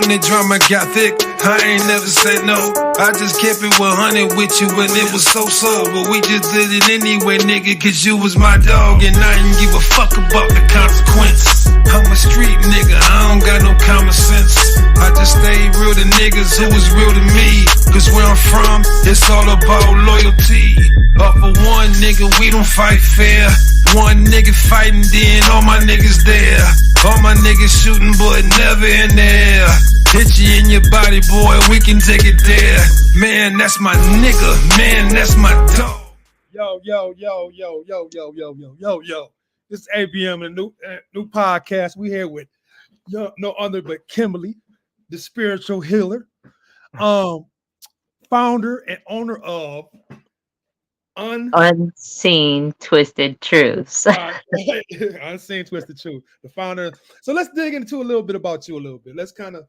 when the drama got thick, I ain't never said no. I just kept it 100 with you when it was so. But we just did it anyway, nigga, cause you was my dog. And I didn't give a fuck about the consequences. I'm a street nigga, I don't got no common sense. I just stay real to niggas who was real to me. Cause where I'm from, it's all about loyalty. Up for one nigga, we don't fight fair. One nigga fighting, then all my niggas there. All my niggas shooting, but never in the air. Hit you in your body, boy, we can take it there. Man, that's my nigga. Man, that's my dog. Yo. This is ABM, a new podcast. We here with no other but Kimberly, the spiritual healer, founder and owner of Unseen Twisted Truths. Unseen Twisted Truth, the founder. So let's dig into a little bit about you a little bit. Let's kind of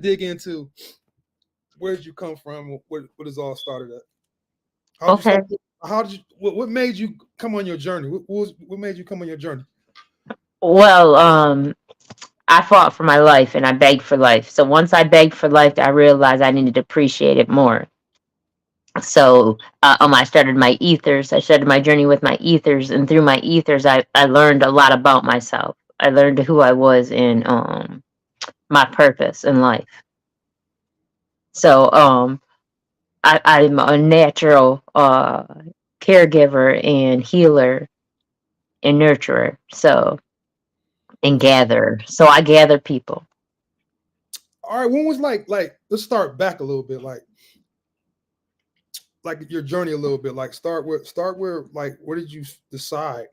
dig into where did you come from, what is all started at. What made you come on your journey? What made you come on your journey? Well, I fought for my life and I begged for life. So once I begged for life, I realized I needed to appreciate it more. So I started my ethers. I started my journey with my ethers, and through my ethers, I learned a lot about myself. I learned who I was and my purpose in life. So I'm a natural caregiver and healer and nurturer. So and gatherer. So I gather people. All right. When was like let's start back a little bit, like your journey a little bit. Like start where like where did you decide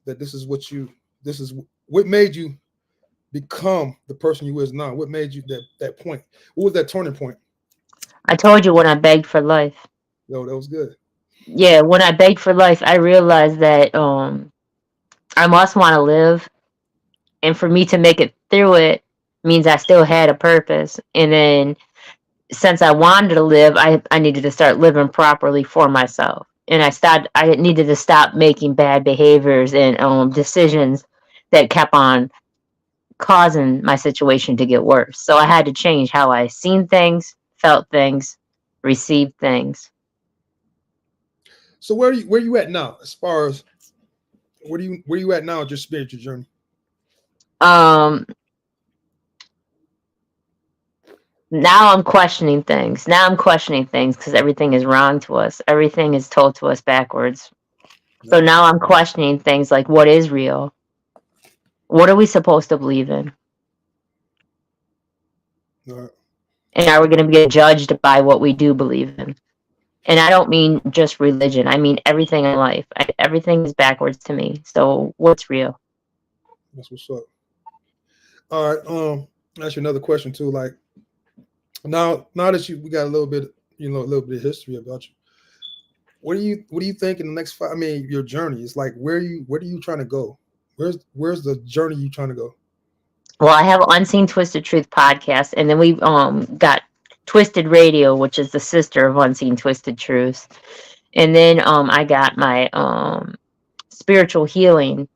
that this is what made you become the person you is now? What made you that point? What was that turning point? I told you when I begged for life. No, that was good. Yeah, when I begged for life, I realized that I must want to live, and for me to make it through it means I still had a purpose. And then since I wanted to live, I needed to start living properly for myself. And I needed to stop making bad behaviors and decisions that kept on causing my situation to get worse. So I had to change how I seen things, felt things, received things. So where you at now? As far as where you at now with your spiritual journey? Now I'm questioning things. Because everything is wrong to us. Everything is told to us backwards. So now I'm questioning things like, what is real? What are we supposed to believe in? Right. And are we going to get judged by what we do believe in? And I don't mean just religion. I mean everything in life. Everything is backwards to me. So what's real? That's what's up. All right. I'll ask you another question too. Like now that we got a little bit of history about you. What do you think in the next your journey is like? Where are you trying to go? Where's the journey you trying to go? Well, I have Unseen Twisted Truth podcast, and then we've got Twisted Radio, which is the sister of Unseen Twisted Truth. And then I got my spiritual healing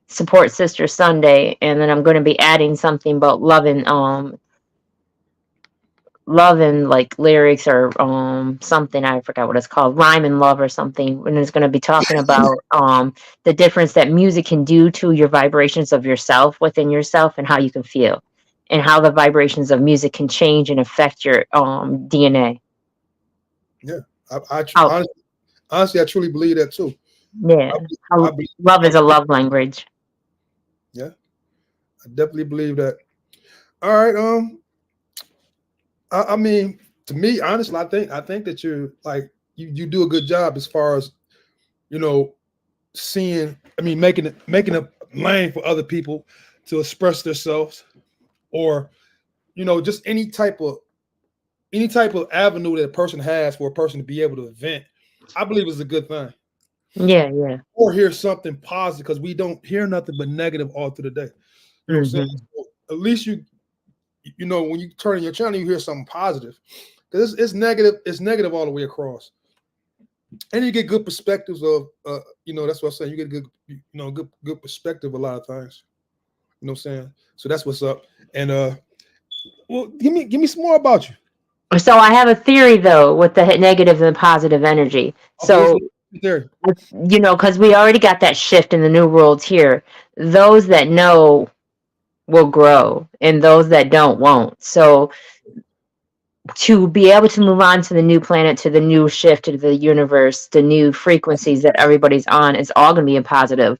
support sister Sunday, and then I'm going to be adding something about loving like lyrics or something, I forgot what it's called, rhyme and love or something, and it's going to be talking about the difference that music can do to your vibrations of yourself within yourself and how you can feel, and how the vibrations of music can change and affect your DNA. Yeah, honestly, I truly believe that too. Yeah, love is a love language. Yeah, I definitely believe that. All right, I mean, to me, honestly, I think that you're like you do a good job as far as making a lane for other people to express themselves, or just any type of avenue that a person has for a person to be able to vent. I believe is a good thing. Yeah. Or hear something positive, because we don't hear nothing but negative all through the day. You know what I'm saying? So at least when you turn on your channel, you hear something positive, because it's negative all the way across. And you get good perspectives of, that's what I'm saying. You get good perspective a lot of times. You know what I'm saying? So that's what's up. And Well, give me some more about you. So I have a theory though with the negative and positive energy. Okay, So there. because we already got that shift in the new world here. Those that know will grow, and those that don't won't. So to be able to move on to the new planet, to the new shift, to the universe, the new frequencies that everybody's on, is all going to be a positive.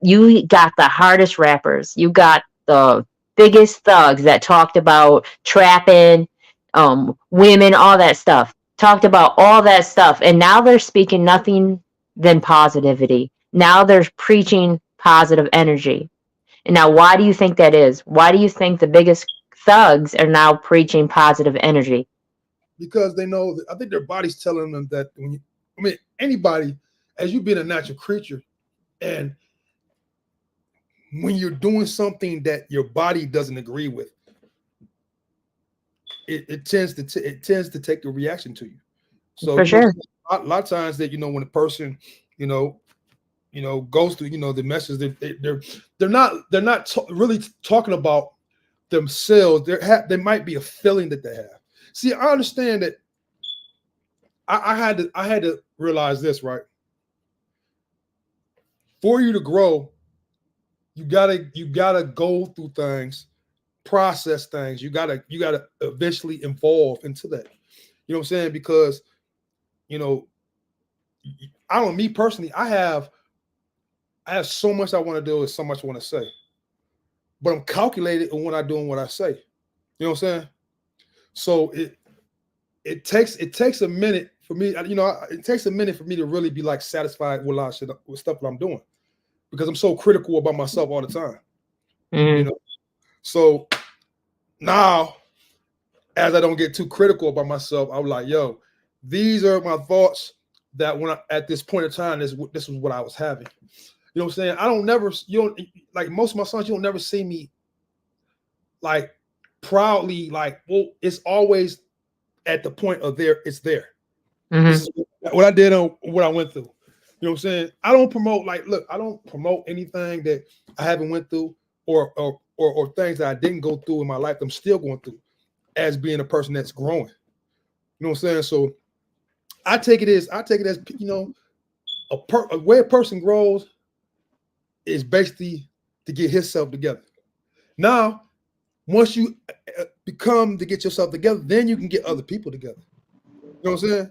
You got the hardest rappers. You got the biggest thugs that talked about trapping, women, all that stuff. Talked about all that stuff, and now they're speaking nothing than positivity. Now they're preaching positive energy. And now, why do you think that is? Why do you think the biggest thugs are now preaching positive energy? Because they know that, I think their body's telling them that when you, I mean, anybody, as you being a natural creature, and when you're doing something that your body doesn't agree with, it tends to take a reaction to you. So For sure. a lot of times that when a person goes through the message, they're not really talking about themselves. There might be a feeling that they have. See, I understand that. I had to realize this, right? For you to grow, you gotta go through things, process things. You gotta eventually evolve into that. You know what I'm saying? Because I don't. Me personally, I have so much I want to do and so much I want to say, but I'm calculated in what I do and what I say. You know what I'm saying? So it takes a minute for me. It takes a minute for me to really be like satisfied with a lot of shit, with stuff that I'm doing, because I'm so critical about myself all the time. Mm-hmm. So now, as I don't get too critical about myself, I'm like, yo, these are my thoughts that at this point in time, this was what I was having. You know what I'm saying? You don't, like most of my sons, you don't never see me like proudly, like, well, it's always at the point of it's there. Mm-hmm. This is what I did on what I went through. You know what I'm saying? I don't promote, like, look, I don't promote anything that I haven't went through or things that I didn't go through in my life. I'm still going through as being a person that's growing. You know what I'm saying? So I take it as a way a person grows is basically to get himself together. Now, once you become to get yourself together, then you can get other people together. You know what I'm saying?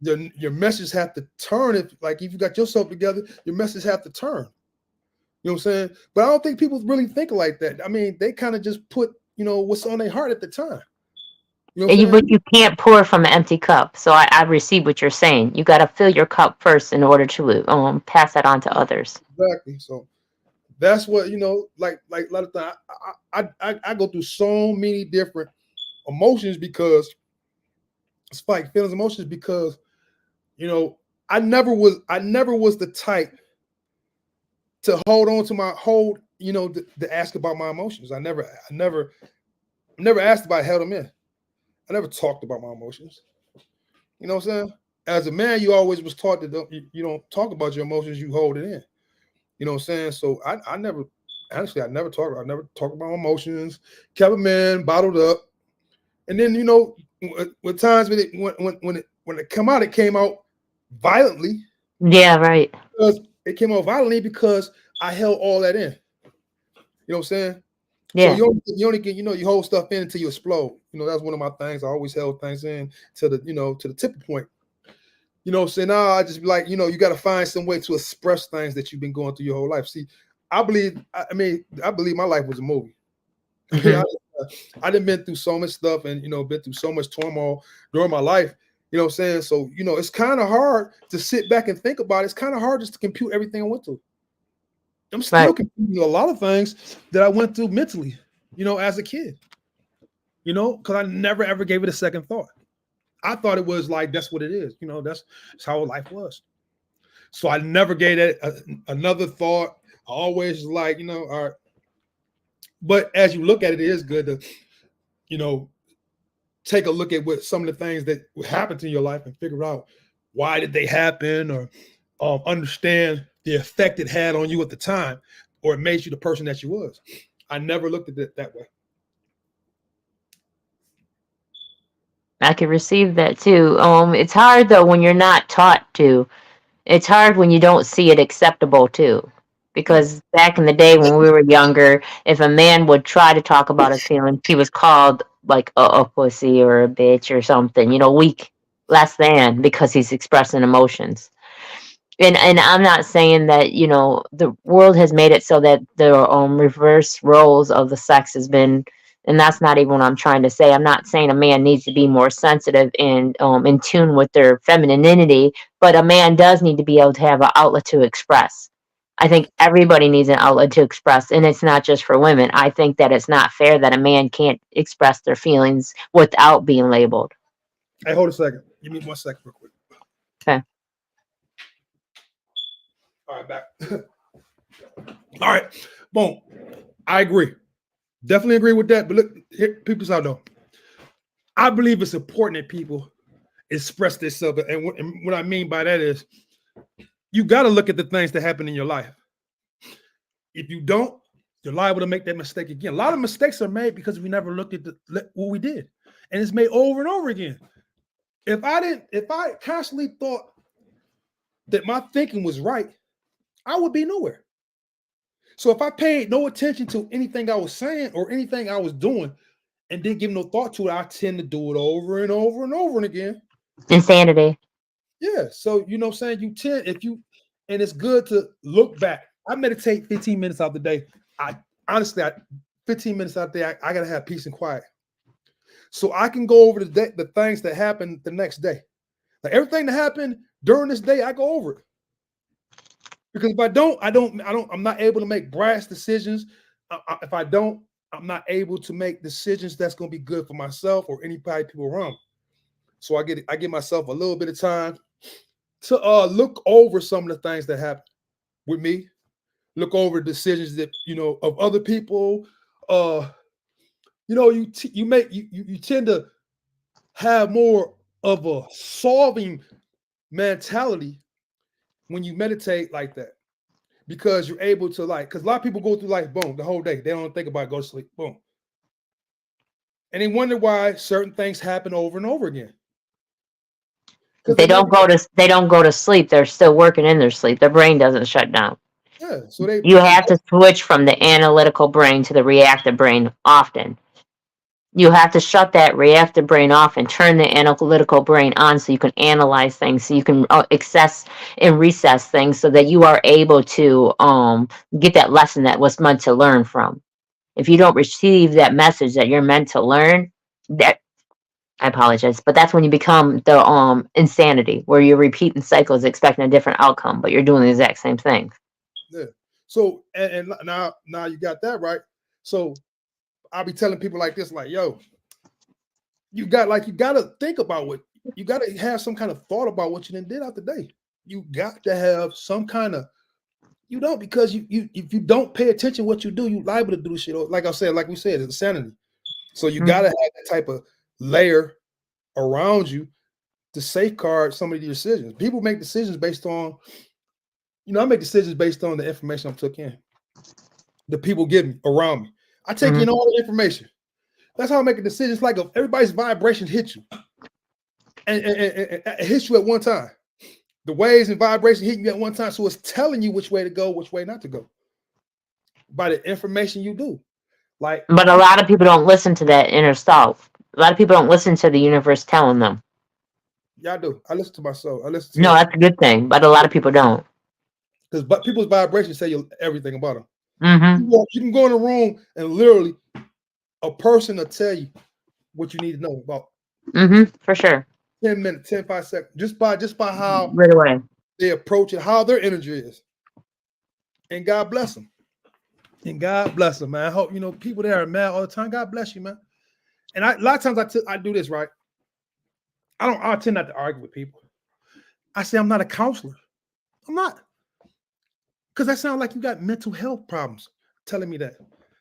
Then your message have to turn. If you got yourself together, your message have to turn. You know what I'm saying? But I don't think people really think like that. I mean, they kind of just put what's on their heart at the time. You know But you can't pour from an empty cup. So I receive what you're saying. You got to fill your cup first in order to pass that on to others. Exactly. So that's what like a lot of times I go through so many different emotions because spike feelings, emotions, because I never was the type to hold on to to ask about my emotions. I never asked about, held them in. I never talked about my emotions. You know what I'm saying? As a man, you always was taught that you don't talk about your emotions, you hold it in. You know what I'm saying? So I never talked about my emotions, kept them in, bottled up. And then, with times when it came out, it came out violently. Yeah, right. Because it came out violently because I held all that in. You know what I'm saying? Yeah. So you only get, you hold stuff in until you explode. That's one of my things. I always held things in to the tipping point. You know what I'm saying? Now I just be like, you got to find some way to express things that you've been going through your whole life. See, I believe my life was a movie. Mm-hmm. I done been through so much stuff and been through so much turmoil during my life. You know what I'm saying? So it's kind of hard to sit back and think about it. It's kind of hard just to compute everything I went through. I'm still computing a lot of things that I went through mentally, as a kid. Because I never ever gave it a second thought. I thought it was like, that's what it is. That's how life was. So I never gave that another thought. I always like, all right. But as you look at it, it is good to, take a look at what some of the things that happened in your life and figure out why did they happen, or understand the effect it had on you at the time, or it made you the person that you was. I never looked at it that way. I can receive that too. It's hard though when you're not taught to. It's hard when you don't see it acceptable too. Yeah. Because back in the day when we were younger, if a man would try to talk about his feelings, he was called like a pussy or a bitch or something, weak, less than, because he's expressing emotions. And I'm not saying that, the world has made it so that the reverse roles of the sex has been, and that's not even what I'm trying to say. I'm not saying a man needs to be more sensitive and in tune with their femininity, but a man does need to be able to have an outlet to express. I think everybody needs an outlet to express, and it's not just for women. I think that it's not fair that a man can't express their feelings without being labeled. Hey, hold a second. Give me 1 second real quick. Okay. All right, back. All right. Boom. I agree. Definitely agree with that. But look, here, people's out though. I believe it's important that people express themselves. And what I mean by that is you got to look at the things that happen in your life. If you don't, you're liable to make that mistake again. A lot of mistakes are made because we never looked at what we did. And it's made over and over again. If I constantly thought that my thinking was right, I would be nowhere. So if I paid no attention to anything I was saying or anything I was doing and didn't give no thought to it, I tend to do it over and over and over and again. Insanity. Yeah. So you know what I'm saying? And it's good to look back. I meditate 15 minutes out the day. 15 minutes out there, I gotta have peace and quiet. So I can go over the things that happened the next day. Like everything that happened during this day, I go over it. Because if I don't, I'm not able to make brash decisions. If I don't, I'm not able to make decisions that's going to be good for myself or anybody, people around me. So I give myself a little bit of time to look over some of the things that happen with me, look over decisions that, of other people. You tend to have more of a solving mentality when you meditate like that, because you're able to because a lot of people go through life, boom, the whole day. They don't think about it, go to sleep, boom. And they wonder why certain things happen over and over again. They don't go to sleep. They're still working in their sleep. Their brain doesn't shut down. Yeah. So you have to switch from the analytical brain to the reactive brain often. You have to shut that reactive brain off and turn the analytical brain on so you can analyze things, so you can access and recess things so that you are able to get that lesson that was meant to learn from. If you don't receive that message that you're meant to learn, I apologize, but that's when you become the insanity, where you're repeating cycles expecting a different outcome, but you're doing the exact same thing. Yeah. So and now you got that right. So I'll be telling people like this, like, yo, you got to think about you got to have some kind of thought about what you did out the day. You got to have some kind of, because if you don't pay attention to what you do, you liable to do shit. Like we said, it's insanity. So you got to have that type of layer around you to safeguard some of your decisions. People make decisions based on, I make decisions based on the information I took in, the people give me around me. I take in all the information. That's how I make a decision. It's like if everybody's vibration hits you and it hits you at one time. The waves and vibration hit you at one time. So it's telling you which way to go, which way not to go by the information you do. But a lot of people don't listen to that inner self. A lot of people don't listen to the universe telling them. Yeah, I do. I listen to myself. No, that's a good thing, but a lot of people don't. Because people's vibrations say everything about them. You can go in a room and literally a person will tell you what you need to know about. For sure. 10 minutes, 5 seconds, just by how right away they approach it, how their energy is. And God bless them. And God bless them, man. I hope, people that are mad all the time, God bless you, man. And a lot of times I do this, right? I tend not to argue with people. I say I'm not a counselor. I'm not. Because that sounds like you got mental health problems telling me that.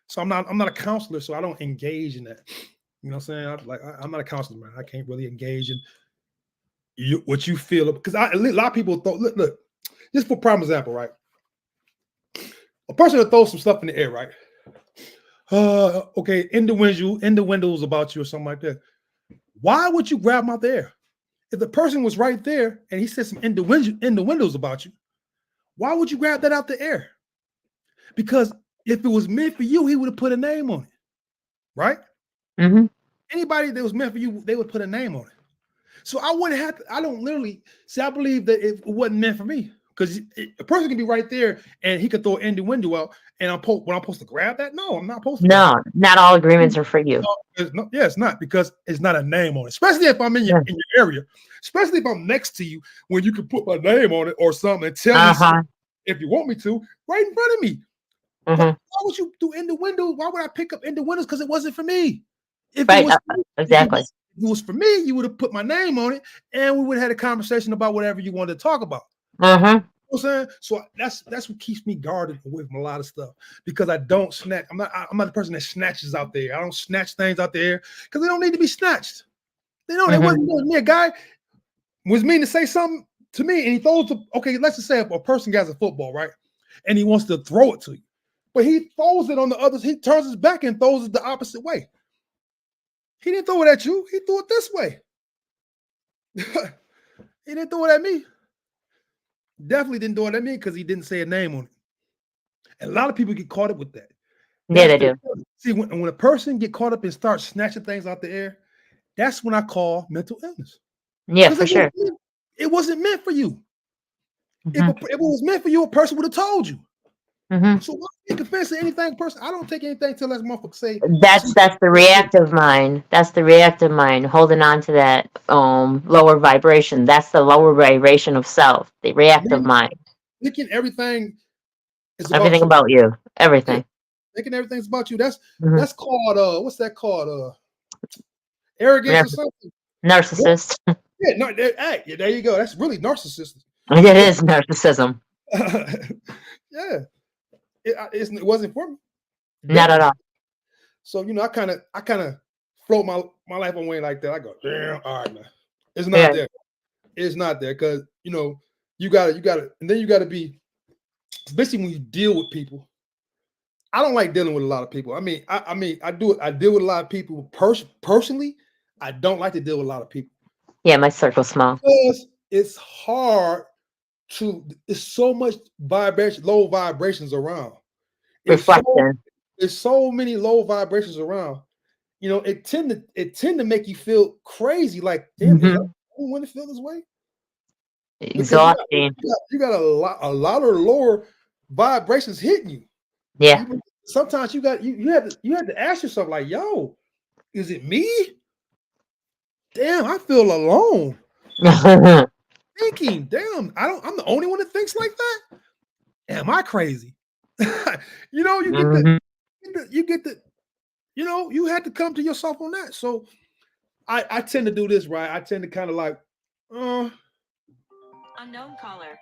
So I'm not a counselor, so I don't engage in that. You know what I'm saying? I'm not a counselor, man. I can't really engage in what you feel. Because a lot of people look, just for prime example, right? A person will throw some stuff in the air, right? Okay, innuendos about you or something like that. Why would you grab him out there? If the person was right there and he said some innuendos about you, why would you grab that out the air? Because if it was meant for you, he would have put a name on it, right? Mm-hmm. Anybody that was meant for you, they would put a name on it. So I wouldn't have to, I don't literally say I believe that it wasn't meant for me. Because a person can be right there and he could throw an innuendo out, and when I'm supposed to grab that? No, I'm not supposed to. No, not all agreements are for you. It's not, because it's not a name on it. Especially if I'm in your area. Especially if I'm next to you, when you can put my name on it or something and tell me something, if you want me to, right in front of me. Why would you do innuendo? Why would I pick up innuendos? Because it wasn't for me. Exactly. If it was for me, you would have put my name on it, and we would have had a conversation about whatever you wanted to talk about. You know what I'm saying? So that's what keeps me guarded away from a lot of stuff, because I don't snatch. I'm not the person that snatches out there. I don't snatch things out there because they don't need to be snatched. They don't. They wasn't doing me. A guy was mean to say something to me, and he throws to, okay, let's just say a person gets a football, right? And he wants to throw it to you, but he throws it on the others. He turns his back and throws it the opposite way. He didn't throw it at you. He threw it this way. He didn't throw it at me. Definitely didn't do it at me because he didn't say a name on it. And a lot of people get caught up with that. Yeah, they do. See, when a person get caught up and starts snatching things out the air, that's when I call mental illness. Yeah, for sure. It wasn't meant for you. If it was meant for you, a person would have told you. So why take offense to anything person? I don't take anything till that motherfucker say. That's the reactive mind. That's the reactive mind, holding on to that lower vibration. That's the lower vibration of self. The reactive mind. Thinking everything is everything about you. Everything. Yeah. Thinking everything's about you. That's called what's that called? Arrogance or something. Narcissist. Yeah, no, yeah, there you go. That's really narcissistic. It is narcissism. Yeah. It wasn't for me. Not at all. So I kind of float my life away like that. I go, damn, all right, man. It's not there. It's not there because you gotta, and then you gotta be, especially when you deal with people. I don't like dealing with a lot of people. I mean, I deal with a lot of people personally. I don't like to deal with a lot of people. Yeah, my circle's small. Because it's hard. It's so much vibration, low vibrations around. Reflection. There's so many low vibrations around. It tend to make you feel crazy. Like, damn, you want to feel this way? Exhausting. You got a lot of lower vibrations hitting you. Yeah. Sometimes you have to ask yourself, like, yo, is it me? Damn, I feel alone. Thinking, damn, I'm the only one that thinks like that. Am I crazy? You had to come to yourself on that. So I tend to do this, right? I tend to kind of like, unknown caller.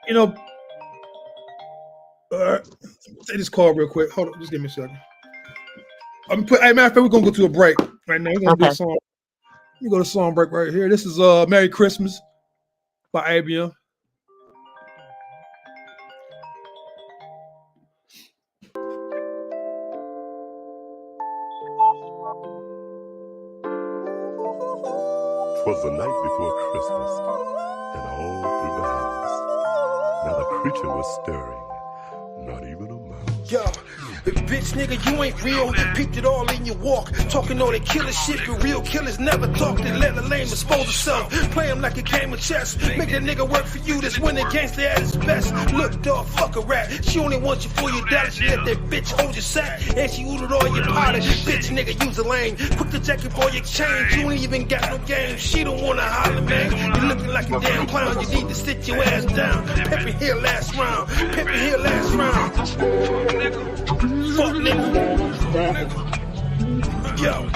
Say this call real quick. Hold on, just give me a second. Hey, matter of fact, we're gonna go to a break right now. We're gonna do a song. Let me go to song break right here. This is Merry Christmas by ABM. Twas the night before Christmas, and all through the house, not a creature was stirring, not even a mouse. Yo, bitch nigga, you ain't real. Peeped it all in your walk. Talking all that killer shit, but real killers never talk. They let the lame expose herself. Play him like a game of chess. Make that nigga work for you. This winning gangster at his best. Look, dog, fuck a rat. She only wants you for your dollars. She let that bitch hold your sack. And she ordered all your polish. Bitch nigga, use a lane. Quick to check it for your change. You ain't even got no game. She don't wanna holler, man. You looking like a damn clown. You need to sit your ass down. Pimpin' here last round. Pimpin' here last round. Fuck nigga. Yo,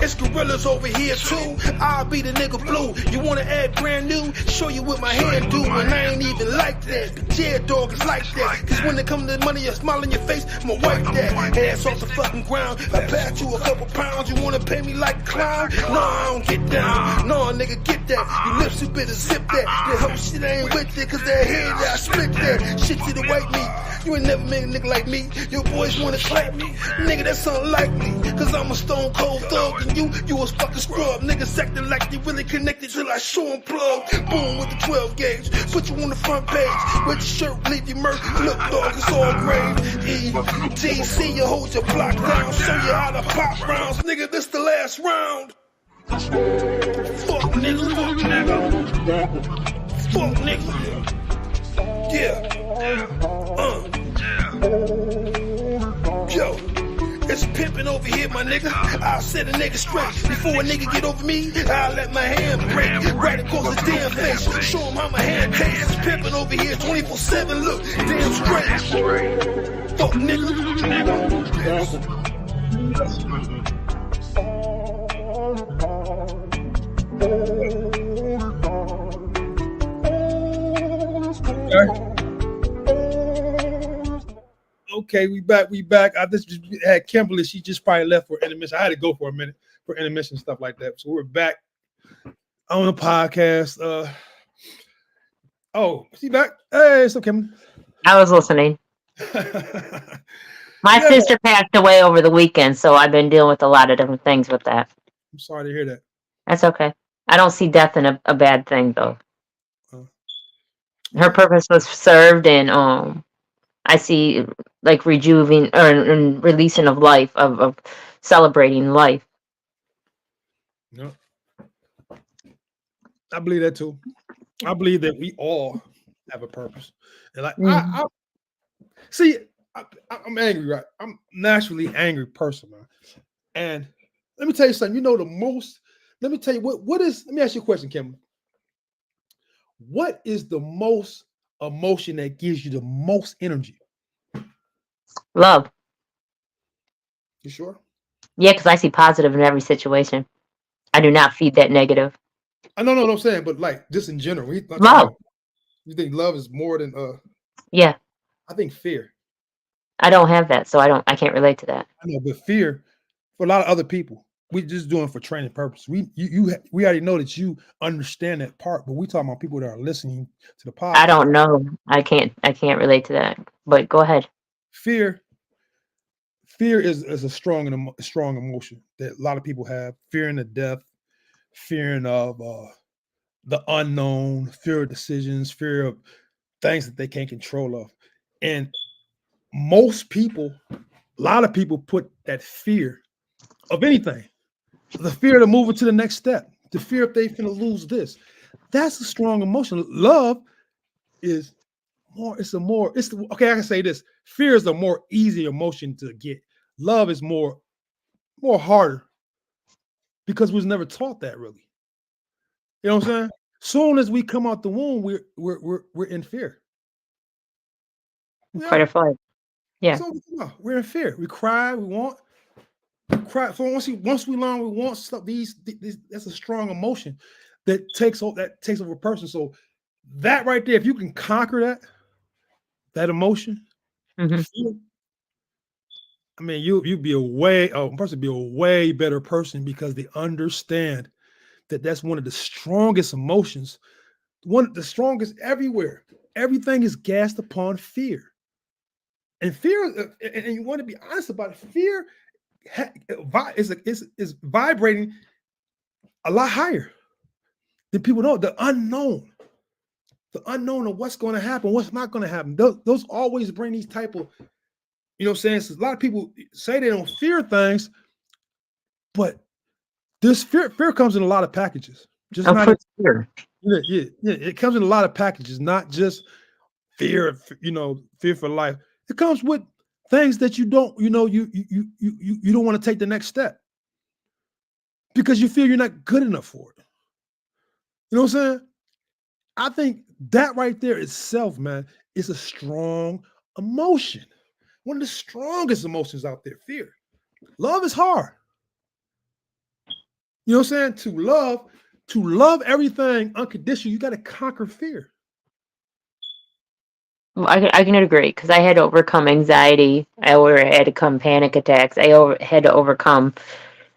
it's gorillas over here too. I'll be the nigga blue. You wanna add brand new? Show you what my hand do. And I ain't even like that. But yeah, dog, it's like that. Cause when it come to money, a smile on your face, I'ma wipe that. Ass off the fucking ground. I pass you a couple pounds. You wanna pay me like a clown? No, I don't get down. No, nigga, get that. Your lips, you better zip that. That whole shit ain't with it. Cause that head, I split that. Shit to the white meat. You ain't never met a nigga like me. Your boys wanna clap me. Nigga, that's unlikely. Cause I'm a stone cold thug. for you, you was fucking scrub. Niggas acting like they really connected till I show them plug. Boom with the 12 gauge, put you on the front page. With your shirt, leave you murk. Look, dog, it's all grave. ETC, you hold your block down. Show you how to pop rounds. Nigga, this the last round. Fuck nigga, fuck nigga. Fuck nigga. Yeah. Yo, it's pimpin' over here, my nigga. I'll set a nigga straight. Before a nigga get over me, I'll let my hand break. Right across his damn face. Show him how my hand tastes. It's pimpin' over here 24/7. Look, damn straight. Fuck nigga. Okay, we back. I just had Kimberly. She just probably left for intermission. I had to go for a minute for intermission and stuff like that. So we're back on the podcast. Oh, she back? Hey, it's okay. I was listening. My sister passed away over the weekend, so I've been dealing with a lot of different things with that. I'm sorry to hear that. That's okay. I don't see death in a bad thing, though. Her purpose was served, and I see like rejuvenating or releasing of life, of celebrating life. No, I believe that too. I believe that we all have a purpose, and like I see. I'm angry, right? I'm naturally an angry person, man. And let me tell you something. You know the most. Let me tell you what is. Let me ask you a question, Kim. What is the most emotion that gives you the most energy? Love. You sure? Yeah, because I see positive in every situation. I do not feed that negative. I know what I'm saying, but like just in general, love. You think love is more than Yeah. I think fear. I don't have that, so I can't relate to that. I know, but fear for a lot of other people, we just doing it for training purpose. We already know that you understand that part, but we talking about people that are listening to the podcast. I don't know. I can't relate to that. But go ahead. Fear is a strong emotion that a lot of people have. Fearing the death, fearing of the unknown, fear of decisions, fear of things that they can't control of. And most people, a lot of people put that fear of anything, the fear to move it to the next step, the fear if they finna lose this. That's a strong emotion. Love is more, okay, I can say this. Fear is a more easy emotion to get. Love is more harder because we was never taught that really. You know what I'm saying? Soon as we come out the womb, we're in fear. Fight or flight. Yeah. So we're in fear. We cry. We cry. So once we learn we want stuff, that's a strong emotion that takes over a person. So that right there, if you can conquer that emotion, Mm-hmm. I mean, you'd be a person be a way better person because they understand that that's one of the strongest emotions, one of the strongest everywhere. Everything is gassed upon fear. And fear, and you want to be honest about it, fear is vibrating a lot higher than people know. The unknown of what's going to happen, what's not going to happen. Those always bring these type of, you know what I'm saying? So a lot of people say they don't fear things, but this fear comes in a lot of packages. Just not fear. Yeah. It comes in a lot of packages, not just fear, fear for life. It comes with things that you don't, you don't want to take the next step because you feel you're not good enough for it. You know what I'm saying? I think that right there itself, man, is a strong emotion. One of the strongest emotions out there, fear. Love is hard. You know what I'm saying? To love everything unconditional, you got to conquer fear. I can agree because I had to overcome anxiety. I had to overcome panic attacks. I had to overcome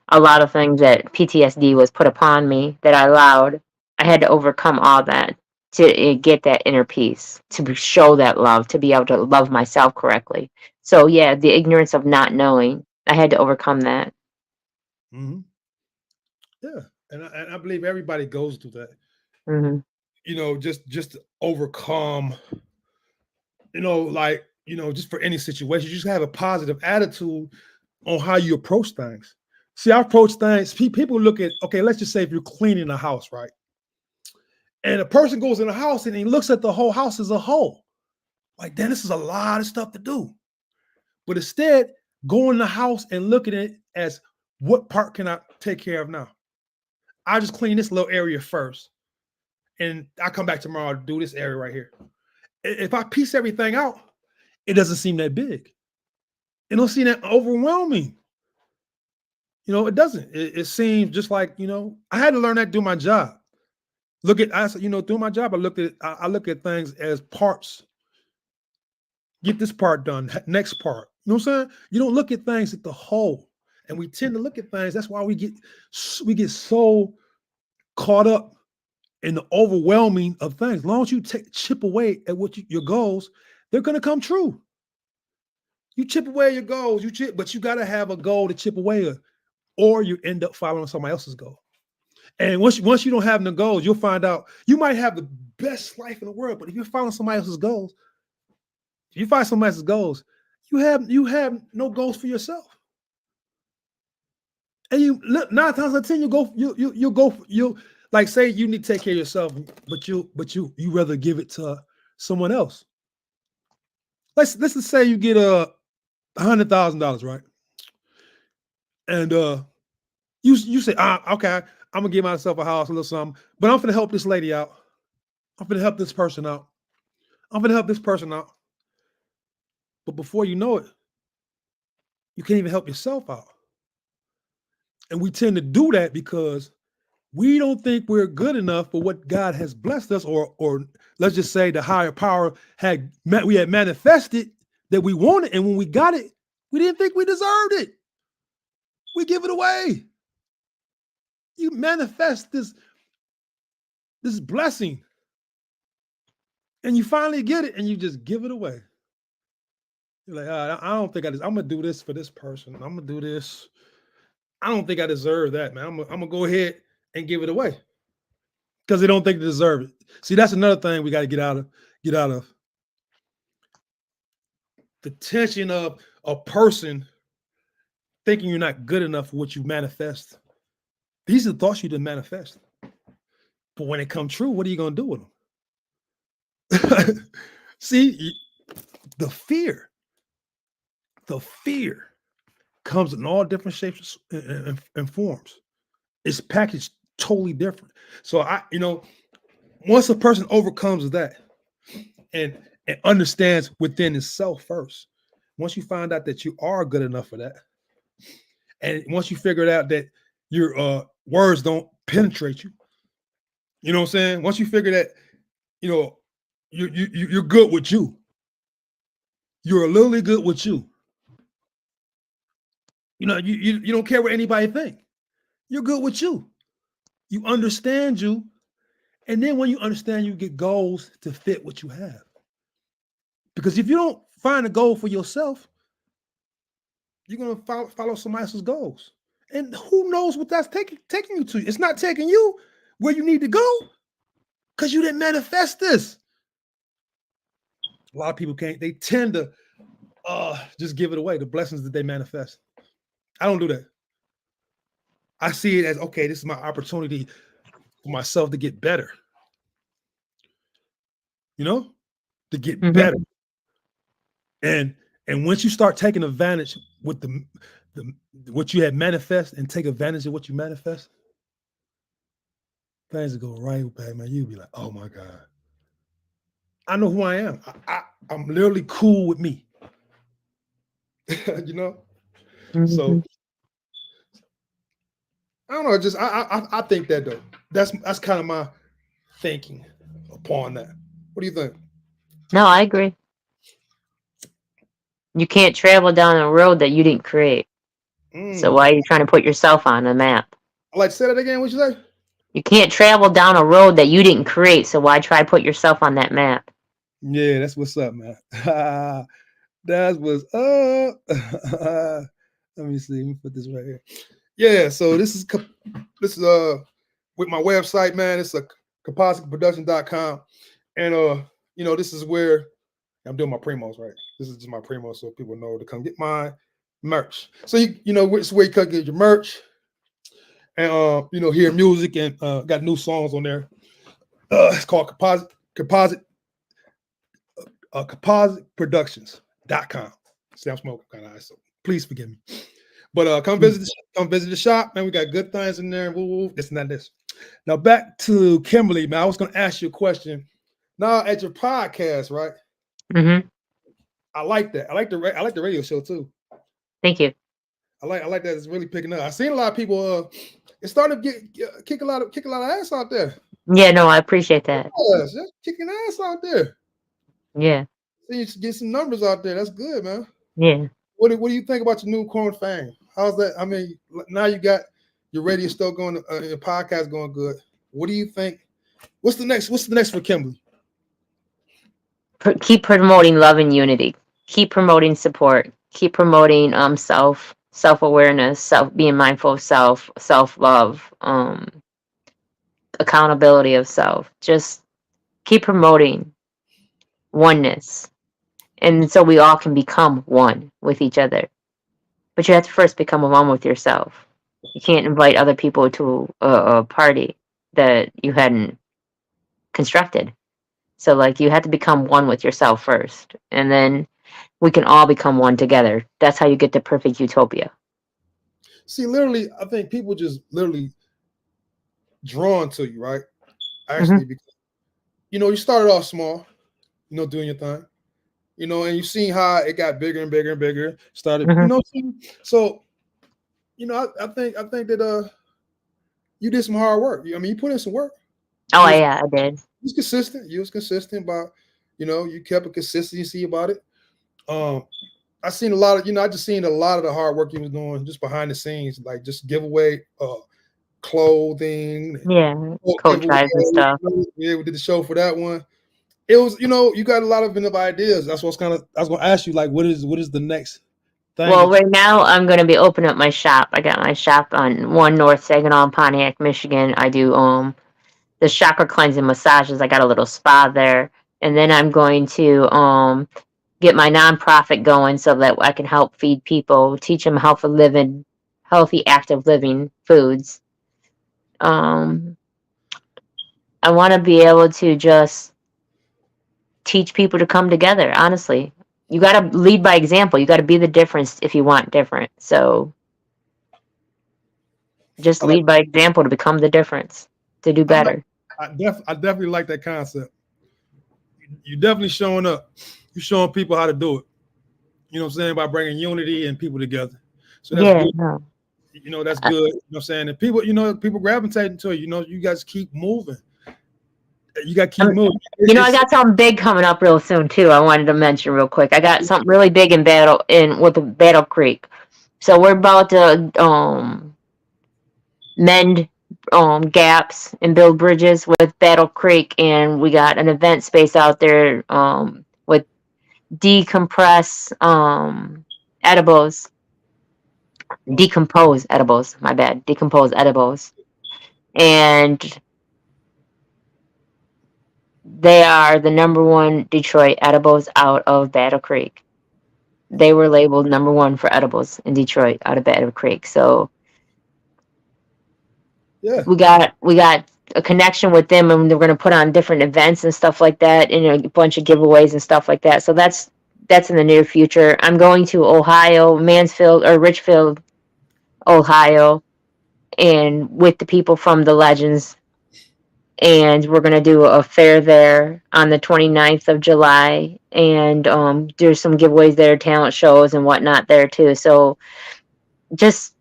a lot of things that PTSD was put upon me that I allowed. I had to overcome all that to get that inner peace, to show that love, to be able to love myself correctly. So yeah, the ignorance of not knowing, I had to overcome that. Mm-hmm. Yeah, and I believe everybody goes through that. Hmm. You know, just to overcome. You know, like just for any situation, you just have a positive attitude on how you approach things. See, I approach things. People look at, okay, let's just say if you're cleaning a house, right? And a person goes in the house and he looks at the whole house as a whole. Like, then this is a lot of stuff to do. But instead, go in the house and look at it as what part can I take care of now? I just clean this little area first. And I come back tomorrow to do this area right here. If I piece everything out, it doesn't seem that big. It don't seem that overwhelming. It doesn't. It seems just like, I had to learn that to do my job. Through my job, I look at things as parts. Get this part done, next part. You know what I'm saying? You don't look at things at the whole. And we tend to look at things. That's why we get so caught up in the overwhelming of things. As long as you chip away at your goals, they're going to come true. You chip away at your goals, but you got to have a goal to chip away at, or you end up following somebody else's goal. And once you don't have no goals, you'll find out you might have the best life in the world, but if you're following somebody else's goals, you have no goals for yourself. And 9 times out of 10, you'll like, say you need to take care of yourself, but you rather give it to someone else. Let's just say you get $100,000, right? And you say, okay, I'm gonna give myself a house, a little something, but I'm gonna help this lady out. I'm gonna help this person out. I'm gonna help this person out. But before you know it, you can't even help yourself out. And we tend to do that because we don't think we're good enough for what God has blessed us, or let's just say the higher power we had manifested that we wanted, and when we got it, we didn't think we deserved it. We give it away. You manifest this blessing, and you finally get it, and you just give it away. You're like, I don't think I'm gonna do this for this person. I'm gonna do this. I don't think I deserve that, man. I'm gonna go ahead and give it away because they don't think they deserve it. See, that's another thing we got to get out of. The tension of a person thinking you're not good enough for what you manifest. These are the thoughts you didn't manifest. But when it come true, what are you going to do with them? See, the fear comes in all different shapes and forms. It's packaged totally different. So once a person overcomes that and understands within itself first, once you find out that you are good enough for that, and once you figure out that your words don't penetrate you, you know what I'm saying? Once you figure that, you're good with you. You're literally good with you. You don't care what anybody think. You're good with you. You understand you. And then when you understand, you get goals to fit what you have. Because if you don't find a goal for yourself, you're going to follow somebody else's goals. And who knows what that's taking you to. It's not taking you where you need to go because you didn't manifest this. A lot of people can't. They tend to just give it away, the blessings that they manifest. I don't do that. I see it as, okay, this is my opportunity for myself to get better. To get better. And once you start taking advantage with the what you had manifest and take advantage of what you manifest, things will go right back, man. You'll be like, oh my God. I know who I am. I'm literally cool with me. So I don't know. Just I think that though. That's kind of my thinking upon that. What do you think? No, I agree. You can't travel down a road that you didn't create. So why are you trying to put yourself on the map? Like, say that again. What you say? You can't travel down a road that you didn't create. So why try to put yourself on that map? Yeah, that's what's up, man. That's what's up. Let me see. Let me put this right here. Yeah, so this is with my website, man. It's a compositeproduction.com. And this is where I'm doing my promos, right? This is just my promos so people know to come get my merch. So it's where you can get your merch and hear music and got new songs on there. It's called compositeproductions.com. See, I'm smoking kind of high, so please forgive me. But come visit the shop, man. We got good things in there. Woo, this and that, this. Now back to Kimberly, man. I was gonna ask you a question. Now at your podcast, right? Mm-hmm. I like that. I like the radio show too. Thank you. I like that. It's really picking up. I've seen a lot of people. It started to kick a lot of ass out there. Yeah, no, I appreciate that. Yes, just kicking ass out there. Yeah. So you should get some numbers out there. That's good, man. Yeah. What do you think about your new Corn Fang? How's that? I mean, now you got your radio still going, your podcast going good. What do you think? What's the next for Kimberly? Keep promoting love and unity. Keep promoting support. Keep promoting self-awareness, being mindful of self-love, accountability of self. Just keep promoting oneness. And so we all can become one with each other. But you have to first become one with yourself. You can't invite other people to a party that you hadn't constructed. So you have to become one with yourself first. And then we can all become one together. That's how you get to perfect utopia. See, literally, I think people just literally drawn to you, right? Actually, because you started off small, doing your thing, and you've seen how it got bigger and bigger and bigger. Started, so I think that you did some hard work. I mean, you put in some work. Oh yeah, I did. You was consistent. You was consistent about, you kept a consistency about it. I seen a lot of, I just seen a lot of the hard work you was doing just behind the scenes, like just give away clothing. Yeah, coat drives and stuff. Yeah, we did the show for that one. It was, you got a lot of innovative ideas. That's what's I was gonna ask you, like, what is the next thing? Well, right now I'm gonna be opening up my shop. I got my shop on 1 North Saginaw, Pontiac, Michigan. I do the chakra cleansing massages. I got a little spa there. And then I'm going to get my nonprofit going so that I can help feed people, teach them healthy, active living foods. I want to be able to just teach people to come together, honestly. You got to lead by example. You got to be the difference if you want different. So just lead by example to become the difference, to do better. I definitely like that concept. You're definitely showing up. You're showing people how to do it. You know what I'm saying? By bringing unity and people together. So that's good. No. That's good. You know what I'm saying? And people, people gravitating to it. You guys keep moving. You got to keep moving. I got something big coming up real soon too. I wanted to mention real quick. I got something really big with Battle Creek. So we're about to mend gaps and build bridges with Battle Creek, and we got an event space out there with decompose edibles, and they are the #1 Detroit edibles out of Battle Creek. They were labeled #1 for edibles in Detroit out of Battle Creek. So yeah, we got a connection with them, and they're going to put on different events and stuff like that, and a bunch of giveaways and stuff like that. So that's in the near future. I'm going to Ohio, Richfield, Ohio, and with the people from the Legends, and we're going to do a fair there on the 29th of July, and there's some giveaways there, talent shows and whatnot there too. So just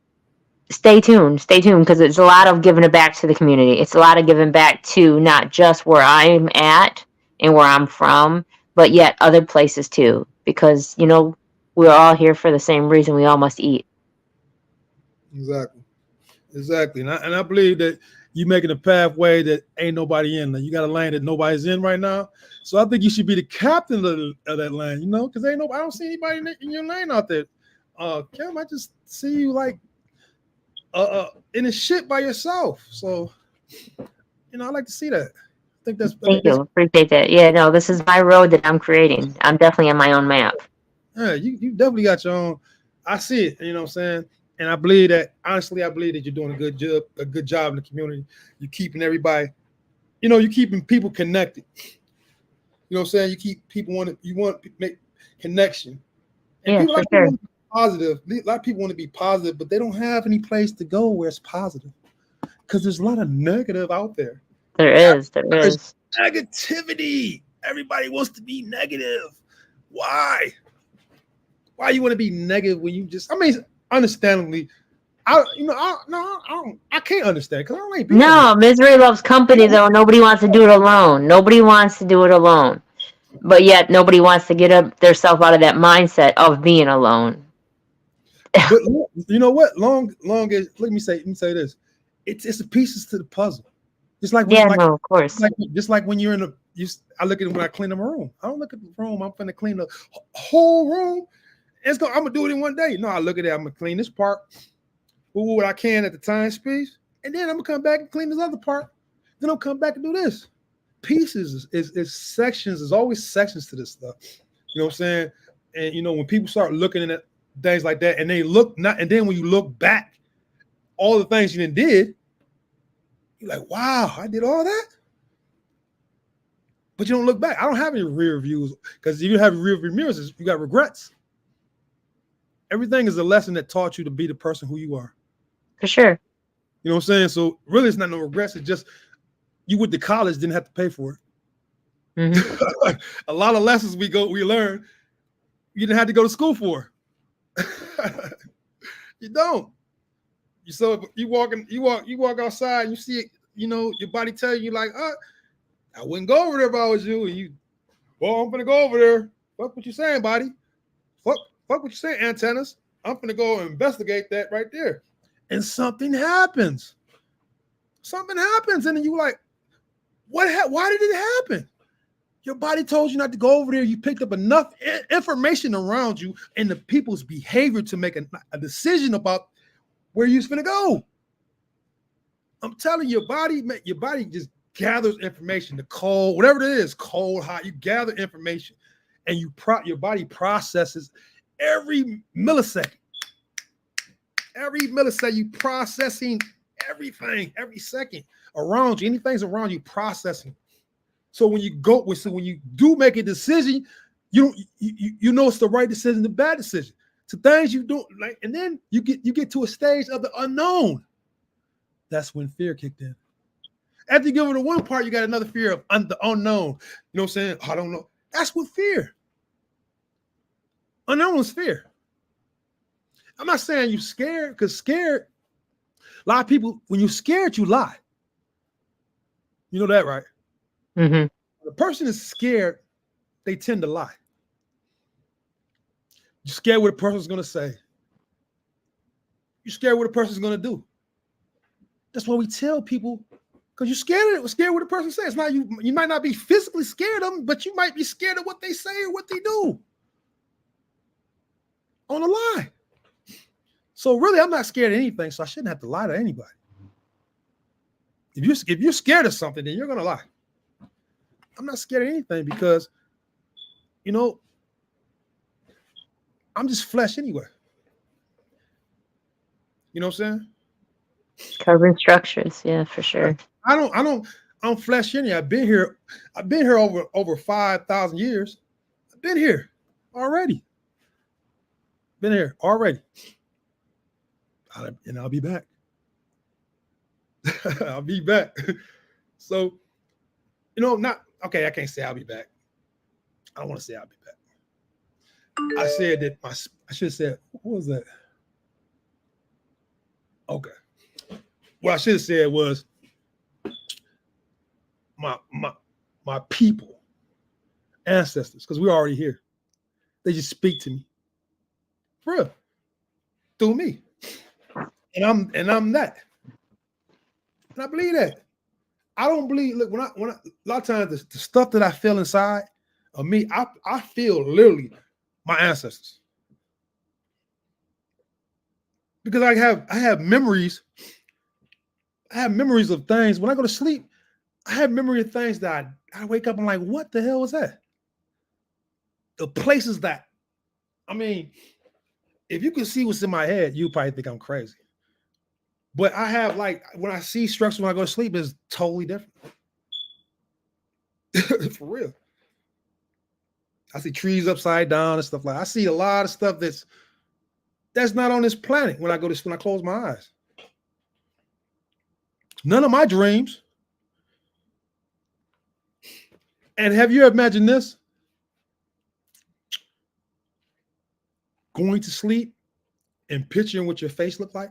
stay tuned because it's a lot of giving it back to the community. It's a lot of giving back to not just where I'm at and where I'm from, but yet other places too, because we're all here for the same reason. We all must eat. Exactly. And I believe that you're making a pathway that ain't nobody in. You got a lane that nobody's in right now. So I think you should be the captain of that lane, because I don't see anybody in your lane out there. Kim, I just see you like in the shit by yourself. So, I like to see that. I think that's Thank you. Appreciate that. Yeah, no, this is my road that I'm creating. I'm definitely on my own map. Yeah, you definitely got your own. I see it. You know what I'm saying? And I believe that, honestly, I believe that you're doing a good job in the community. You're keeping everybody, you're keeping people connected. You know what I'm saying? You keep people want to make connection. And Yeah, people for like sure. want to be positive. A lot of people want to be positive, but they don't have any place to go where it's positive. Because there's a lot of negative out there. There is. There's negativity. Everybody wants to be negative. Why? Why you want to be negative when you just? I mean, understandably, I can't understand because I don't like being No, misery loves company, though. Nobody wants to do it alone. Nobody wants to do it alone. But yet, nobody wants to get themselves out of that mindset of being alone. But you know what? Long as let me say this. It's the pieces to the puzzle. It's like no, of course. just like when you're in I look at it when I clean up a room. I don't look at the room. I'm gonna clean the whole room. I'm gonna do it in one day. No, I look at it. I'm gonna clean this part, what I can at the time space, and then I'm gonna come back and clean this other part. Then I'll come back and do this. Pieces is sections. There's always sections to this stuff. You know what I'm saying? And when people start looking at things like that, and then when you look back, all the things you did, you're like, wow, I did all that. But you don't look back. I don't have any rear views because if you have rear view mirrors, you got regrets. Everything is a lesson that taught you to be the person who you are. For sure. You know what I'm saying? So really, it's not no regrets. It's just you went to college, didn't have to pay for it. Mm-hmm. A lot of lessons we learn, you didn't have to go to school for. You don't. You walk outside and you see it, your body tell you like, I wouldn't go over there if I was you. And I'm gonna go over there. Fuck what you saying, body. Fuck what you saying, antennas. I'm gonna go investigate that right there. And something happens. And then you like, why did it happen? Your body told you not to go over there. You picked up enough information around you and the people's behavior to make a decision about where you're going to go. I'm telling you, your body just gathers information. The cold, whatever it is, cold, hot, you gather information, and your body processes every millisecond. Every millisecond, you processing everything, every second around you. Anything's around you, processing. So when you do make a decision, you know it's the right decision, the bad decision. So things you don't like, and then you get to a stage of the unknown. That's when fear kicked in. After you get over the one part, you got another fear of the unknown. You know what I'm saying? I don't know. That's what fear. Unknown is fear. I'm not saying you're scared, because scared, a lot of people, when you're scared, you lie. You know that, right? Mm-hmm. When a person is scared, they tend to lie. You're scared what a person's going to say. You're scared what a person's going to do. That's why we tell people, because you're scared what a person says. Now you might not be physically scared of them, but you might be scared of what they say or what they do. On a lie. So really, I'm not scared of anything, so I shouldn't have to lie to anybody. If you're scared of something, then you're going to lie. I'm not scared of anything because, I'm just flesh anyway. You know what I'm saying? Carbon structures, yeah, for sure. I'm flesh anyway. I've been here over 5,000 years. I've been here already. And I'll be back. I'll be back. So, I can't say I'll be back. I don't want to say I'll be back. I said that I should have said, what was that? Okay. What I should have said was my people, ancestors, because we're already here. They just speak to me. For real. Through me. And I'm that. And I believe that. I don't believe, look, when I a lot of times the stuff that I feel inside of me, I feel literally my ancestors. because I have memories. I have memories of things when I go to sleep. I have memory of things that I wake up and I'm like, what the hell was that? The places that, I mean, if you could see what's in my head, you probably think I'm crazy. But I have like when I see structure when I go to sleep is totally different. For real. I see trees upside down and stuff like that. I see a lot of stuff that's not on this planet when I close my eyes. None of my dreams. And have you ever imagined this? Going to sleep and picturing what your face looked like?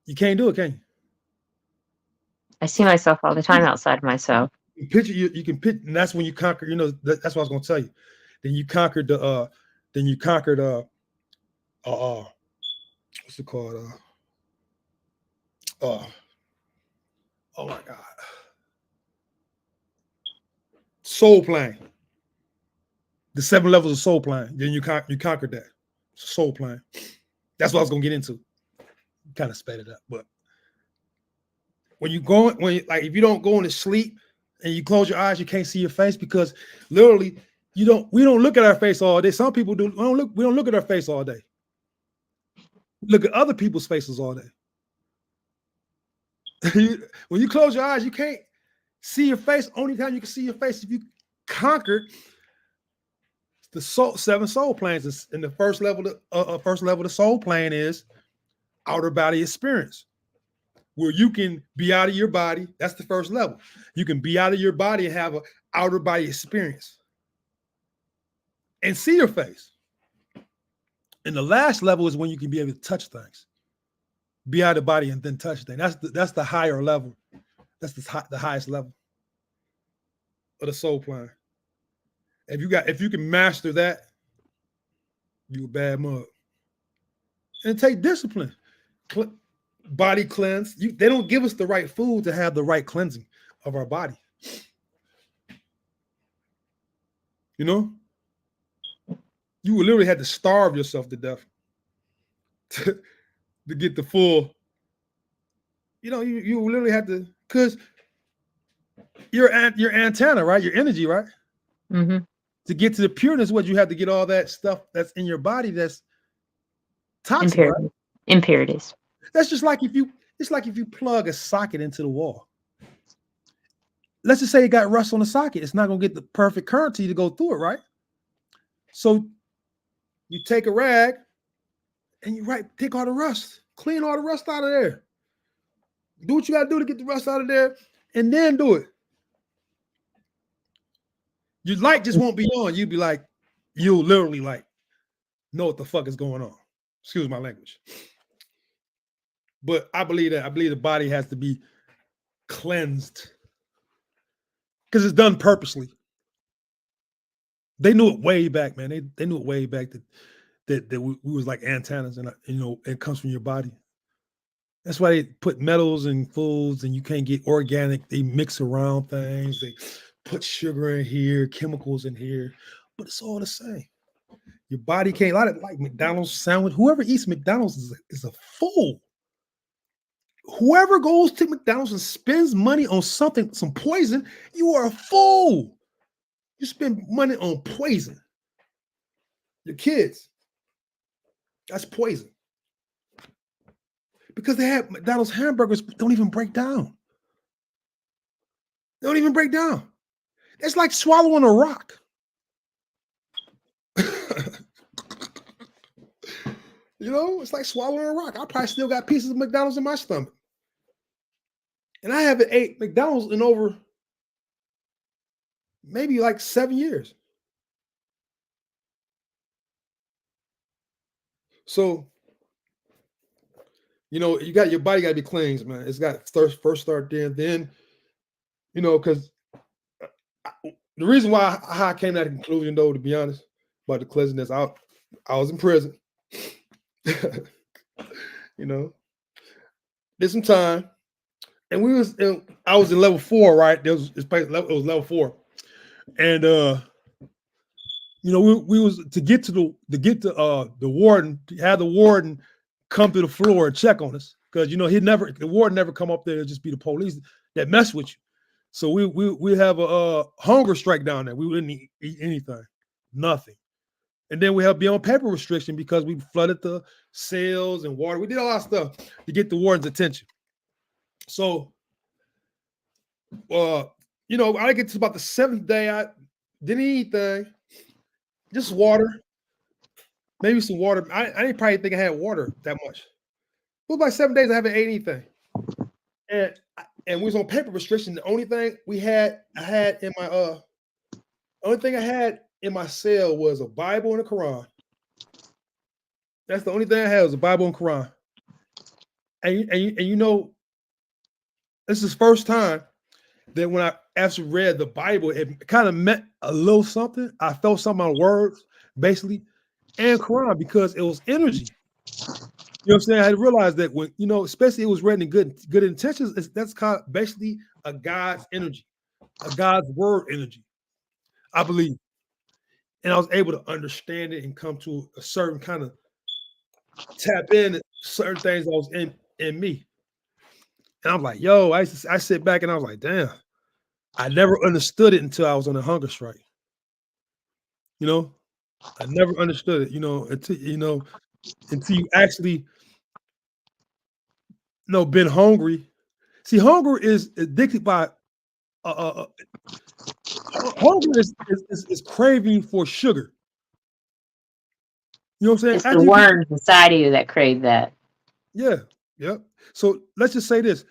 You can't do it, can you? I see myself all the time outside of myself. You can picture, and that's when you conquer, that's what I was gonna tell you. Then you conquered what's it called? Oh my God. Soul plane. The 7 levels of soul plane. Then you conquered that. Soul plane. That's what I was gonna get into. Kind of sped it up, but if you don't go into sleep and you close your eyes, you can't see your face because literally we don't look at our face all day. Some people do. We don't look at our face all day. We look at other people's faces all day. When you close your eyes, you can't see your face. Only time you can see your face if you conquer the 7 soul planes. And the first level of the soul plane is outer body experience, where you can be out of your body. That's the first level. You can be out of your body and have an outer body experience and see your face. And the last level is when you can be able to touch things, be out of the body and then touch things. That's the higher level. That's the highest level of the soul plane. If you can master that, you a bad mug. And take discipline. Body cleanse. They don't give us the right food to have the right cleansing of our body. You would literally have to starve yourself to death to get the full. You literally have to, because your antenna, right? Your energy, right? Mm-hmm. To get to the pureness, what you have to get all that stuff that's in your body that's toxic. Right? Impurities. That's just like if you plug a socket into the wall. Let's just say it got rust on the socket. It's not going to get the perfect current to go through it, right? So you take a rag and you take all the rust, clean all the rust out of there. Do what you got to do to get the rust out of there, and then do it. Your light just won't be on. You'll literally know what the fuck is going on. Excuse my language. But I believe the body has to be cleansed because it's done purposely. They knew it way back, man. They knew it way back that we was like antennas, and it comes from your body. That's why they put metals in foods, and you can't get organic. They mix around things. They put sugar in here, chemicals in here, but it's all the same. Your body can't. A lot of like McDonald's sandwich. Whoever eats McDonald's is a fool. Whoever goes to McDonald's and spends money on something, some poison, you are a fool. You spend money on poison. Your kids, that's poison. Because they have McDonald's hamburgers don't even break down. They don't even break down. It's like swallowing a rock. It's like swallowing a rock. I probably still got pieces of McDonald's in my stomach. And I haven't ate McDonald's in over maybe like 7 years. So, you got your body got to be cleansed, man. It's got to first start there, then, because the reason why how I came to that conclusion, though, to be honest, about the cleanliness, I was in prison. Did some time, and I was in level 4, right? It was level 4, and we was to get to the warden, to have the warden come to the floor and check on us because the warden never come up there. It'll just be the police that mess with you. So we have a hunger strike down there. We wouldn't eat anything, nothing. And then we have beyond paper restriction because we flooded the cells and water. We did a lot of stuff to get the warden's attention. So, I get to about the 7th day. I didn't eat anything, just water, maybe some water. I didn't probably think I had water that much. It was like 7 days I haven't ate anything, and we was on paper restriction. The only thing I had in my cell was a Bible and a Quran. That's the only thing I had was a Bible and Quran. And this is the first time that when I actually read the Bible, it kind of meant a little something. I felt something on words, basically, and Quran because it was energy. You know what I'm saying? I had realized that when, especially it was written in good intentions, that's kind of basically a God's energy, a God's word energy, I believe. And I was able to understand it and come to a certain kind of tap in certain things that was in me. And I'm like, yo, I sit back and I was like, damn, I never understood it until I was on a hunger strike. I never understood it, until you actually been hungry. See, hunger is addicted by hunger is craving for sugar. You know what I'm saying? It's the worms inside of you that crave that. Yeah. Yep. So let's just say this.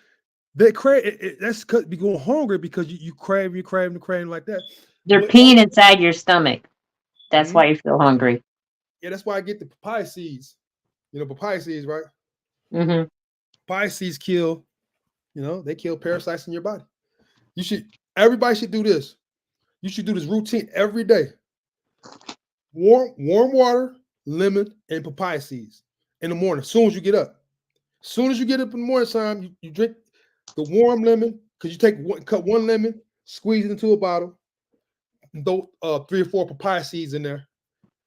They crave that's because be going hungry because you crave like that. They're peeing inside your stomach. That's why you feel hungry. Yeah, that's why I get the papaya seeds. Papaya seeds, right? Mm-hmm. Papaya seeds kill, they kill parasites in your body. Everybody should do this. You should do this routine every day. Warm water, lemon, and papaya seeds in the morning, as soon as you get up. As soon as you get up in the morning time, you drink the warm lemon, because you cut one lemon, squeeze it into a bottle, and throw 3 or 4 papaya seeds in there,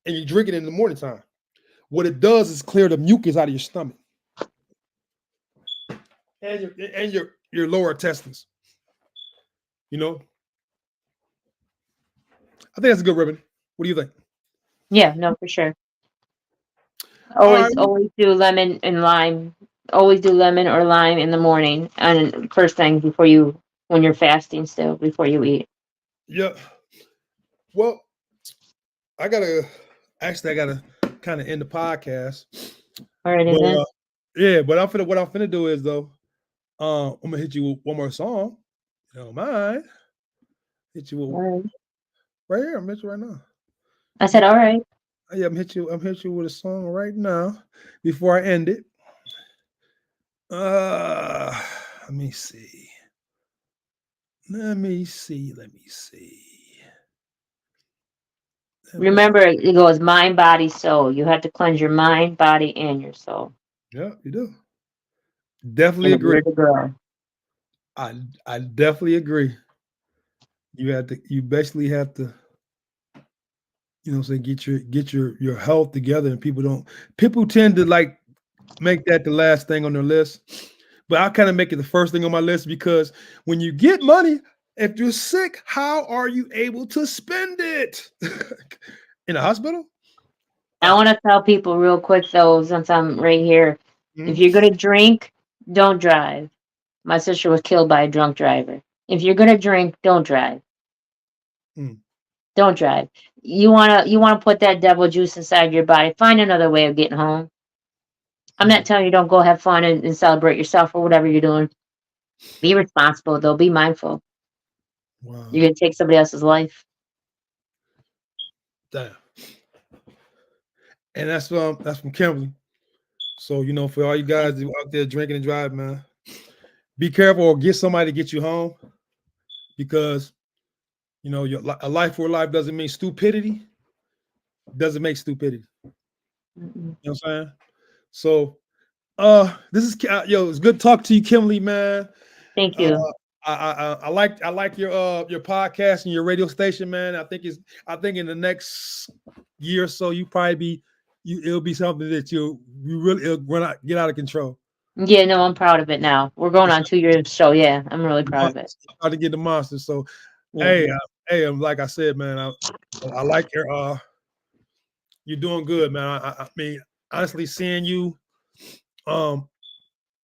and you drink it in the morning time. What it does is clear the mucus out of your stomach and your lower intestines. I think that's a good ribbon. What do you think? Yeah, no, for sure. Always do lemon and lime. Always do lemon or lime in the morning and first thing when you're fasting still, before you eat. Yeah. Well, I gotta kind of end the podcast. All right, but what I'm finna do is though, I'm gonna hit you with one more song. You don't mind? Hit you with right here. I'm hitting you right now. I said, all right. Yeah, I'm hit you with a song right now before I end it. Let me see. Remember, it goes mind, body, soul. You have to cleanse your mind, body, and your soul. Yeah, you do. Definitely agree. I definitely agree. You basically have to, get your health together, and people tend to like make that the last thing on their list. But I kind of make it the first thing on my list because when you get money, if you're sick, how are you able to spend it? In a hospital? I want to tell people real quick though, since I'm right here, if you're going to drink, don't drive. My sister was killed by a drunk driver. If you're going to drink, don't drive. Don't drive. You want to put that devil juice inside your body. Find another way of getting home. I'm not telling you don't go have fun and celebrate yourself or whatever you're doing. Be responsible though. Be mindful. Wow. You're going to take somebody else's life. Damn. And that's from Kimberly. So, for all you guys out there drinking and driving, man, be careful or get somebody to get you home because, a life for life doesn't mean stupidity. Doesn't make stupidity. You know what I'm saying? So, this is it's good to talk to you, Kimberly, man. Thank you. I like your podcast and your radio station, man. I think in the next year or so you probably be it'll be something that you really it'll get out of control. Yeah, no, I'm proud of it now. We're going on 2 years, so yeah, I'm really proud of it. Try to get the monster. So, Yeah. hey, like I said, man, I like your you're doing good, man. I mean, honestly, seeing you, come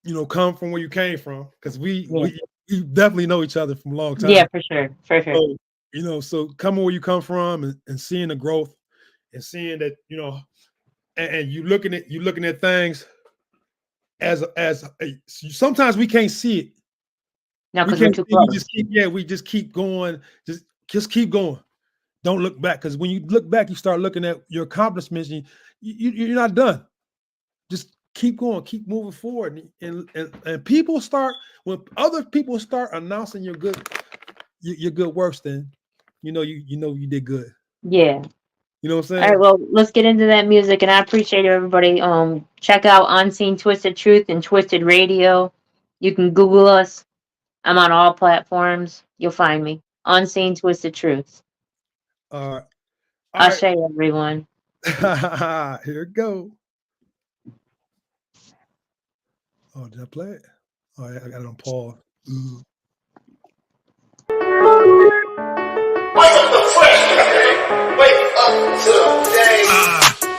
from where you came from, because we definitely know each other from a long time. Yeah, for sure, for sure. So, so coming where you come from and seeing the growth and seeing that, and you looking at things as sometimes we can't see it. No, We because we're can't too see, close. we just keep going, just keep going. Don't look back, because when you look back, you start looking at your accomplishments, and you're not done. Just keep going, keep moving forward, and people start, when other people start announcing your good works, then you did good. Yeah. You know what I'm saying? All right, well, let's get into that music, and I appreciate everybody. Check out Unseen Twisted Truth and Twisted Radio. You can Google us. I'm on all platforms. You'll find me. Unseen Twisted Truth. All I'll right. show you, everyone. Here it go. Oh, did I play it? Oh, I got it on pause.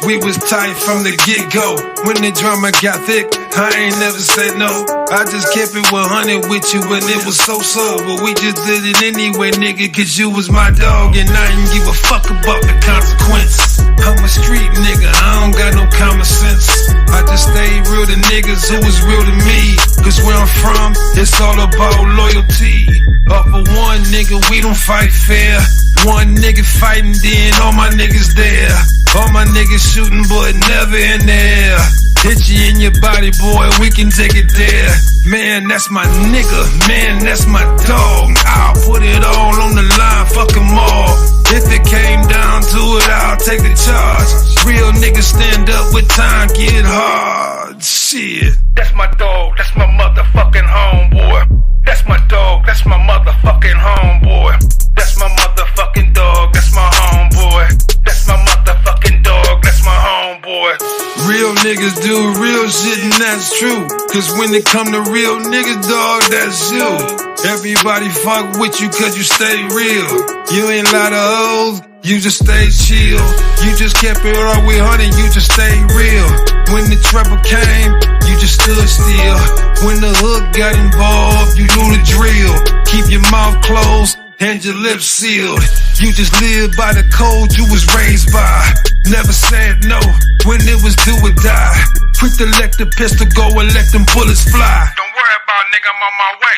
We was tight from the get-go. When the drama got thick, I ain't never said no. I just kept it 100 with you when it was so-so. But we just did it anyway, nigga, cause you was my dog. And I didn't give a fuck about the consequence. I'm a street nigga, I don't got no common sense. I just stay real to niggas who was real to me. Cause where I'm from, it's all about loyalty. Up for one nigga, we don't fight fair. One nigga fighting, then all my niggas there. All my niggas shooting, but never in the air. Hit you in your body, boy, we can take it there. Man, that's my nigga, man, that's my dog. I'll put it all on the line, fuck them all. If it came down to it, I'll take the charge. Real niggas stand up with time, get hard. Shit. That's my dog, that's my motherfucking homeboy. That's my dog, that's my motherfucking homeboy. That's my motherfucking dog, that's my homeboy. That's my motherfucking dog, that's my homeboy. Real niggas do real shit, and that's true. Cause when it come to real niggas, dog, that's you. Everybody fuck with you cause you stay real. You ain't lot of hoes, you just stay chill. You just kept it all with 100, you just stay real. When the trouble came, you just stood still. When the hood got involved, you knew the drill. Keep your mouth closed and your lips sealed. You just lived by the code you was raised by. Never said no when it was do or die. Quick to let the pistol go and let them bullets fly. Don't worry about nigga, I'm on my way.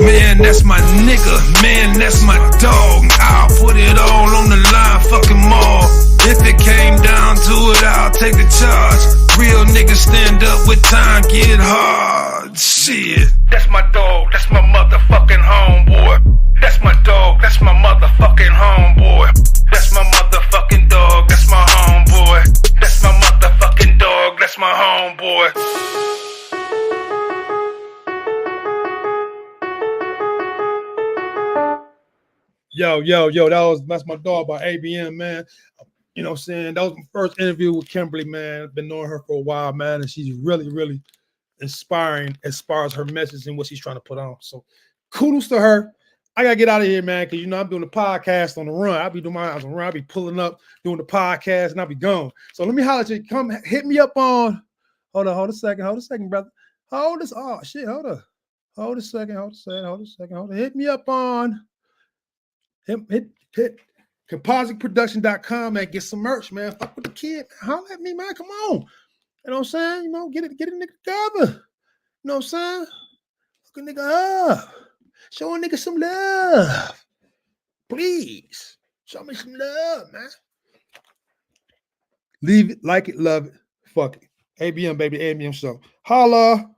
Man, that's my nigga, man, that's my dog. I'll put it all on the line, fuck them all. If it came down to it, I'll take the charge. Real niggas stand up with time, get hard. Shit. That's my dog, that's my motherfucking homeboy. That's my dog, that's my motherfucking homeboy. That's my motherfucking dog, that's my homeboy. That's my motherfucking dog, that's my homeboy. Yo, that's my dog by ABM, man. You know what I'm saying? That was my first interview with Kimberly, man. I've been knowing her for a while, man, and she's really, really inspiring as far as her message and what she's trying to put on. So kudos to her. I gotta get out of here, man, because I'm doing the podcast on the run. I'll be doing my on the run. I'll be pulling up, doing the podcast, and I'll be gone. So let me holler at you. Come hit me up on. Hold a second, brother. Hold a second. Hit me up on. Hit compositeproduction.com and get some merch, man. Fuck with the kid. Holler at me, man. Come on. You know what I'm saying? Get a nigga together. You know what I'm saying? Hook a nigga up. Show a nigga some love. Please. Show me some love, man. Leave it, like it, love it. Fuck it. ABM, baby. ABM show. Holla.